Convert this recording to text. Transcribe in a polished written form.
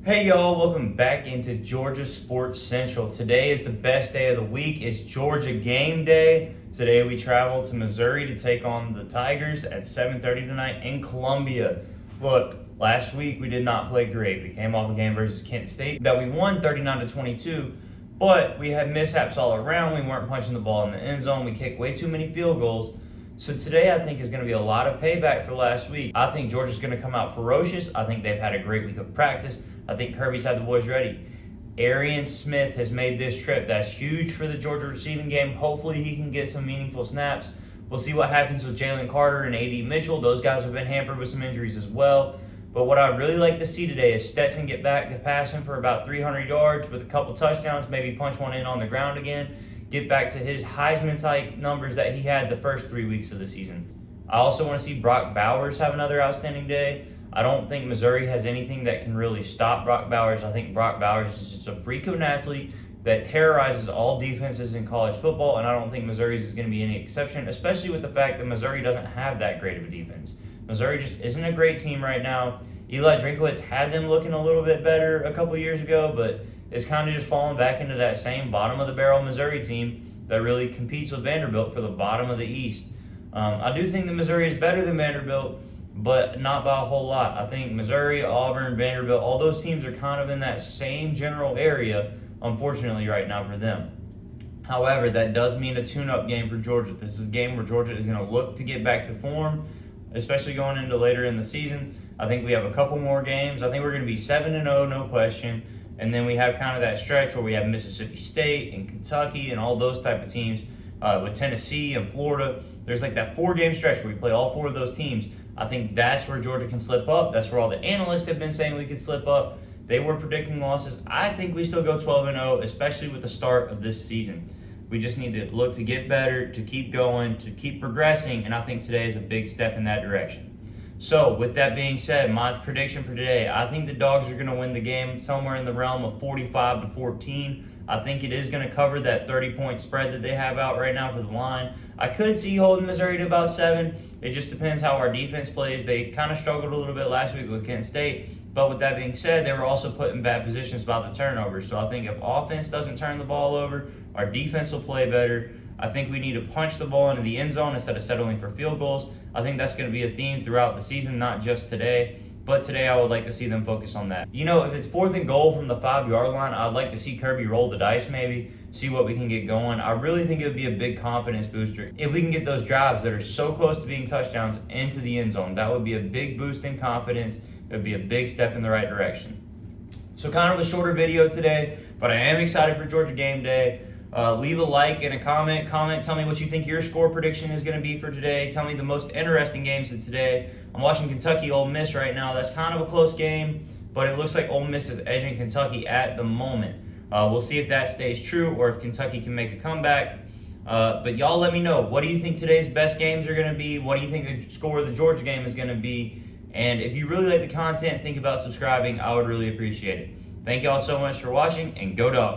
Hey y'all, welcome back into Georgia Sports Central. Today is the best day of the week. It's Georgia game day. Today we travel to Missouri to take on the Tigers at 7:30 tonight in Columbia. Look, last week we did not play great. We came off a game versus Kent State that we won 39-22, but we had mishaps all around. We weren't punching the ball in the end zone. We kicked way too many field goals. So today I think is going to be a lot of payback for last week. I think Georgia's going to come out ferocious. I think they've had a great week of practice. I think Kirby's had the boys ready. Arian Smith has made this trip. That's huge for the Georgia receiving game. Hopefully he can get some meaningful snaps. We'll see what happens with Jalen Carter and A.D. Mitchell. Those guys have been hampered with some injuries as well. But what I'd really like to see today is Stetson get back to passing for about 300 yards with a couple touchdowns, maybe punch one in on the ground again, get back to his Heisman-type numbers that he had the first 3 weeks of the season. I also want to see Brock Bowers have another outstanding day. I don't think Missouri has anything that can really stop Brock Bowers. I think Brock Bowers is just a freak of an athlete that terrorizes all defenses in college football, and I don't think Missouri's is going to be any exception, especially with the fact that Missouri doesn't have that great of a defense. Missouri just isn't a great team right now. Eli Drinkowitz had them looking a little bit better a couple years ago, but it's kind of just falling back into that same bottom-of-the-barrel Missouri team that really competes with Vanderbilt for the bottom of the East. I do think that Missouri is better than Vanderbilt, but not by a whole lot. I think Missouri, Auburn, Vanderbilt, all those teams are kind of in that same general area, unfortunately, right now for them. However, that does mean a tune-up game for Georgia. This is a game where Georgia is going to look to get back to form, especially going into later in the season. I think we have a couple more games. I think we're going to be 7-0, no question. And then we have kind of that stretch where we have Mississippi State and Kentucky and all those type of teams with Tennessee and Florida. There's like that 4-game stretch where we play all 4 of those teams. I think that's where Georgia can slip up. That's where all the analysts have been saying we could slip up. They were predicting losses. I think we still go 12-0, especially with the start of this season. We just need to look to get better, to keep going, to keep progressing, and I think today is a big step in that direction. So, with that being said, my prediction for today, I think the Dawgs are going to win the game somewhere in the realm of 45-14. I think it is going to cover that 30-point spread that they have out right now for the line. I could see holding Missouri to about 7. It just depends how our defense plays. They kind of struggled a little bit last week with Kent State. But with that being said, they were also put in bad positions by the turnovers. So I think if offense doesn't turn the ball over, our defense will play better. I think we need to punch the ball into the end zone instead of settling for field goals. I think that's going to be a theme throughout the season, not just today. But today I would like to see them focus on that. You know, if it's 4th and goal from the 5-yard line, I'd like to see Kirby roll the dice maybe, see what we can get going. I really think it would be a big confidence booster if we can get those drives that are so close to being touchdowns into the end zone. That would be a big boost in confidence. It would be a big step in the right direction. So kind of a shorter video today, but I am excited for Georgia game day. Leave a like and a comment. Tell me what you think your score prediction is going to be for today. Tell me the most interesting games of today. I'm watching Kentucky Ole Miss right now. That's kind of a close game, but it looks like Ole Miss is edging Kentucky at the moment. We'll see if that stays true or if Kentucky can make a comeback. But y'all let me know. What do you think today's best games are going to be? What do you think the score of the Georgia game is going to be? And if you really like the content, think about subscribing. I would really appreciate it. Thank y'all so much for watching, and go Dawgs.